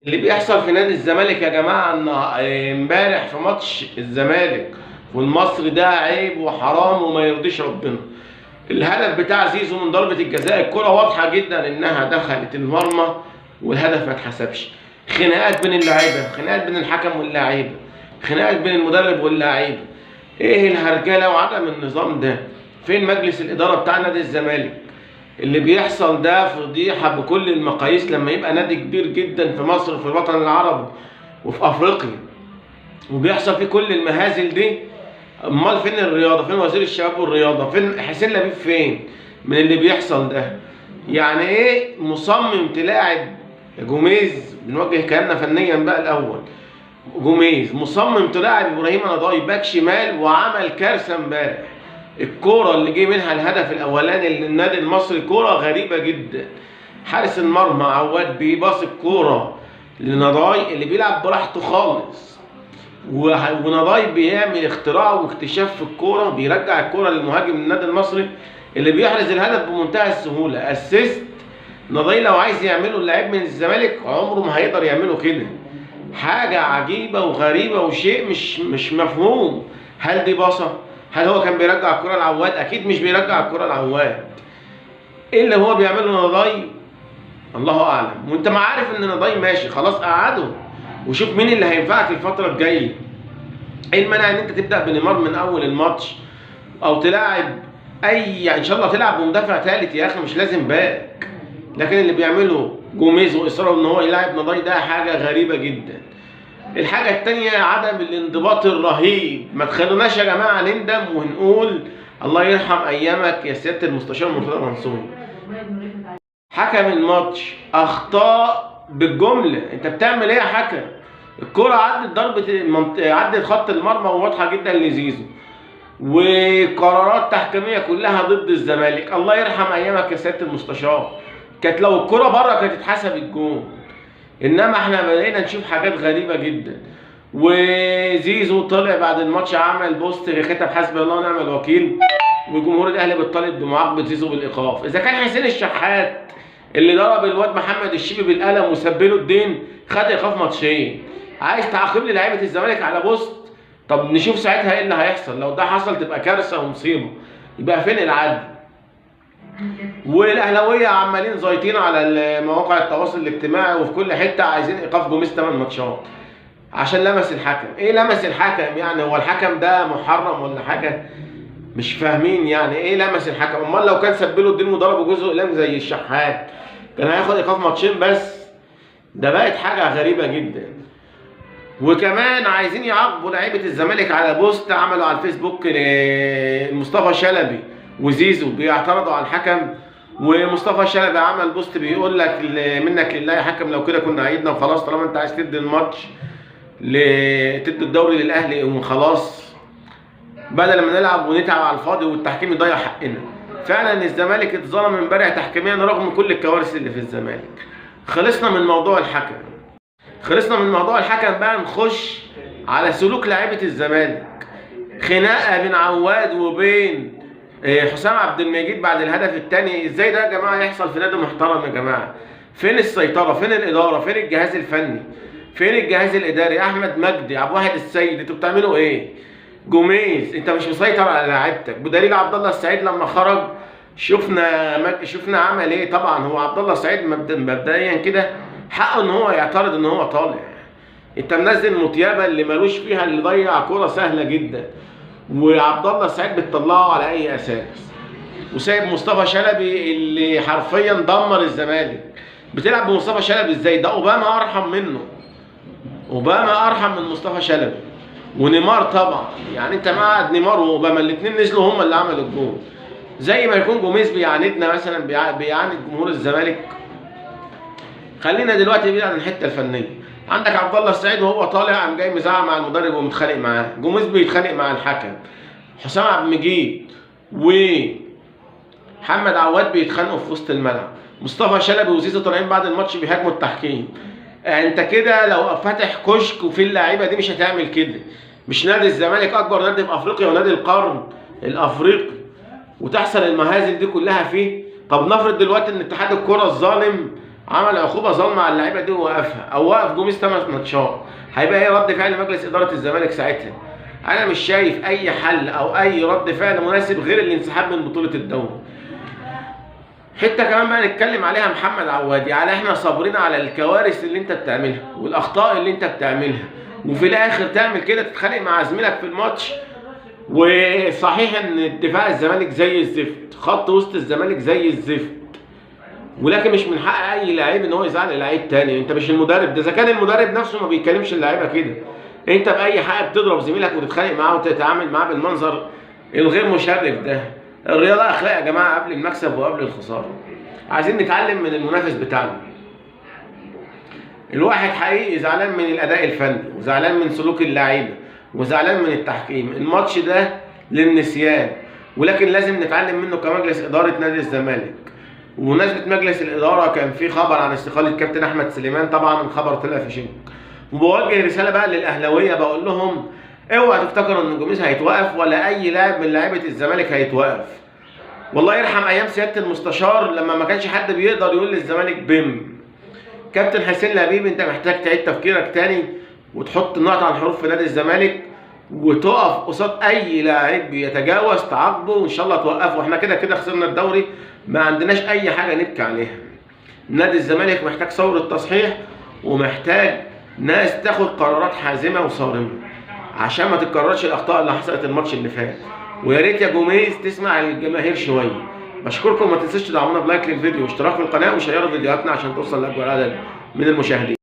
اللي بيحصل في نادي الزمالك يا جماعة امبارح في ماتش الزمالك والمصري ده عيب وحرام وما يرضيش ربنا. الهدف بتاع زيزو من ضربة الجزاء، الكرة واضحة جدا انها دخلت المرمى والهدف ما اتحسبش. خناقات بين اللعيبة، خناقات بين الحكم واللاعيبة، خناقات بين المدرب واللاعيبة. ايه الهرجلة وعدم النظام ده؟ فين مجلس الإدارة بتاع نادي الزمالك؟ اللي بيحصل ده فضيحة بكل المقاييس لما يبقى نادي كبير جدا في مصر وفي الوطن العربي وفي أفريقيا وبيحصل فيه كل المهازل دي. امال فين الرياضة؟ فين وزير الشباب والرياضة؟ فين حسين لبيب؟ فين من اللي بيحصل ده؟ يعني ايه مصمم تلاعب جوميز؟ بنوجه كلامنا فنيا بقى الأول. جوميز مصمم تلاعب إبراهيم نضاي باك شمال وعمل كارثة امبارح. الكوره اللي جه منها الهدف الاولاني للنادي المصري كوره غريبه جدا. حارس المرمى عواد بيباص الكوره لنضاي اللي بيلعب براحته خالص، ونضاي بيعمل اختراع واكتشاف في الكوره، بيرجع الكوره للمهاجم النادي المصري اللي بيحرز الهدف بمنتهى السهوله. اسيست نضاي لو عايز يعمله اللاعب من الزمالك عمره ما هيقدر يعمله كده. حاجه عجيبه وغريبه وشيء مش مفهوم. هل دي باصه؟ هل هو كان بيرجع الكرة لعواد؟ أكيد مش بيرجع الكرة لعواد. إيه اللي هو بيعمله نضاي؟ الله أعلم. وأنت ما عارف إن نضاي ماشي خلاص، قعده وشوف مين اللي هينفعك الفترة الجاية. إيه المانع إن أنت تبدأ بنيمار من أول الماتش، أو تلاعب يعني إن شاء الله تلعب بمدافع ثالث يا أخي، مش لازم باك. لكن اللي بيعمله جوميز وإصراره إن هو يلاعب نضاي ده حاجة غريبة جدا. الحاجة التانية عدم الانضباط الرهيب. ما تخلوناش يا جماعة نندم ونقول الله يرحم أيامك يا سيادة المستشار مرتضى منصور. حكم الماتش أخطاء بالجملة. أنت بتعمل إيه يا حكم؟ الكرة عدت عدت خط المرمى وواضحة جدا لزيزو، وقرارات تحكيمية كلها ضد الزمالك. الله يرحم أيامك يا سيادة المستشار. كانت لو الكرة بره كانت اتحسبت جون. انما احنا بقينا نشوف حاجات غريبه جدا. وزيزو طلع بعد الماتش عمل بوست كتب حسبي الله ونعم الوكيل، وجمهور الاهلي بيطالب بمعاقبه زيزو بالايقاف. اذا كان حسين الشحات اللي ضرب الواد محمد الشيبي بالقلم وسب له الدين خد ايقاف ماتشين، عايز تعاقب لي لعيبه الزمالك على بوست؟ طب نشوف ساعتها ايه اللي هيحصل. لو ده حصل تبقى كارثه ومصيبه. يبقى فين العدل؟ والاهلاويه عمالين زايطين على مواقع التواصل الاجتماعي وفي كل حته عايزين ايقاف جوميز 8 ماتشات عشان لمس الحكم. ايه لمس الحكم يعني؟ هو الحكم ده محرم ولا حاجه؟ مش فاهمين يعني ايه لمس الحكم. امال لو كان سب له الدين وضربه جزء اقلام زي الشحات كان هياخد ايقاف ماتشين بس؟ ده بقت حاجه غريبه جدا. وكمان عايزين يعاقبوا لعيبه الزمالك على بوست عملوا على الفيسبوك لمصطفى شلبي وزيزو بيعترضوا على الحكم. ومصطفى شلبي عمل بوست بيقول لك منك لله يا حكم، لو كده كنا عيدنا وخلاص، طالما انت عايز تدي الماتش تدي الدوري للاهلي وخلاص، بدل ما نلعب ونتعب على الفاضي والتحكيم يضيع حقنا. فعلا الزمالك اتظلم امبارح تحكيميا رغم كل الكوارث اللي في الزمالك. خلصنا من موضوع الحكم. بقى نخش على سلوك لاعيبه الزمالك. خناقه بين عواد وبين حسام عبد المجيد بعد الهدف الثاني. ازاي ده يا جماعه يحصل في نادي محترم يا جماعه؟ فين السيطره؟ فين الاداره؟ فين الجهاز الفني؟ فين الجهاز الاداري؟ احمد مجدي، عبد الواحد السيد، انتوا بتعملوا ايه؟ جوميز انت مش مسيطر على لاعيبتك، بدليل عبد الله السعيد لما خرج شفنا عمل ايه. طبعا هو عبد الله السعيد مبدئيا كده حقه ان هو يعترض ان هو طالع. انت منزل مطيابه اللي مالوش فيها، اللي ضيع كوره سهله جدا، وعبد الله السعيد بتطلعه على اي اساس؟ وسايب مصطفى شلبي اللي حرفيا دمر الزمالك. بتلعب بمصطفى شلبي ازاي؟ ده اوباما ارحم منه. اوباما ارحم من مصطفى شلبي. ونيمار طبعا، يعني انت مقعد نيمار واوباما الاثنين نزلوا هم اللي عملوا الجول. زي ما يكون جوميز بيعاندنا مثلا، بيعاند جمهور الزمالك. خلينا دلوقتي بعيد عن الحته الفنيه. عندك عبد الله السعيد وهو طالع قام جاي مزعق مع المدرب ومتخانق معاه. جوميز بيتخانق مع الحكم. حسام عبد المجيد ومحمد عواد بيتخانقوا في وسط الملعب. مصطفى شلبي وزيزو طالعين بعد الماتش بيهاجموا التحكيم. انت كده لو فاتح كشك وفي اللعيبه دي مش هتعمل كده. مش نادي الزمالك اكبر نادي في افريقيا ونادي القرن الافريقي وتحصل المهازل دي كلها فيه؟ طب نفرض دلوقتي ان اتحاد الكره الظالم عمل عقوبه ظالمه على اللعيبه دي ووقفها، او وقف جوميز 8 ماتشات، هيبقى ايه رد فعل مجلس اداره الزمالك ساعتها؟ انا مش شايف اي حل او اي رد فعل مناسب غير الانسحاب من بطوله الدوري. حته كمان بقى نتكلم عليها محمد عواد، يعني احنا صابرين على الكوارث اللي انت بتعملها والاخطاء اللي انت بتعملها، وفي الاخر تعمل كده تتخانق مع زميلك في الماتش. وصحيح ان دفاع الزمالك زي الزفت، خط وسط الزمالك زي الزفت، ولكن مش من حق اي لعيب ان هو يزعل لعيب تاني. انت مش المدرب ده، اذا كان المدرب نفسه ما بيكلمش اللعيبه كده، انت باي حق بتضرب زميلك وتتخانق معاه وتتعامل معاه بالمنظر الغير مشرف ده؟ الرياضه اخلاق يا جماعه، قبل المكسب وقبل الخساره. عايزين نتعلم من المنافس بتاعنا. الواحد حقيقي زعلان من الاداء الفني، وزعلان من سلوك اللعيبه، وزعلان من التحكيم. الماتش ده للنسيان، ولكن لازم نتعلم منه كمجلس اداره نادي الزمالك. وبمناسبه مجلس الاداره، كان في خبر عن استقاله كابتن احمد سليمان، طبعا الخبر طلع في شنك. وبوجه رساله بقى للاهلاويه، بقول لهم اوعى تفتكروا ان جوميز هيتوقف ولا اي لاعب من لاعيبه الزمالك هيتوقف. والله يرحم ايام سياده المستشار لما ما كانش حد بيقدر يقول للزمالك بم. كابتن حسين لبيب، انت محتاج تعيد تفكيرك تاني وتحط النقط على الحروف في نادي الزمالك، وتقف قصاد اي لاعب بيتجاوز تعاقبه، وان شاء الله توقفه. احنا كده كده خسرنا الدوري، ما عندناش اي حاجه نبكي عليها. نادي الزمالك محتاج ثوره تصحيح، ومحتاج ناس تاخد قرارات حازمه وصارمه عشان ما تتكررش الاخطاء اللي حصلت الماتش اللي فات. ويا ريت يا جوميز تسمع الجماهير شويه. بشكركم، ما تنسوش تدعمونا بلايك للفيديو واشتراك في القناه وشيروا فيديوهاتنا عشان توصل لاكبر عدد من المشاهدين.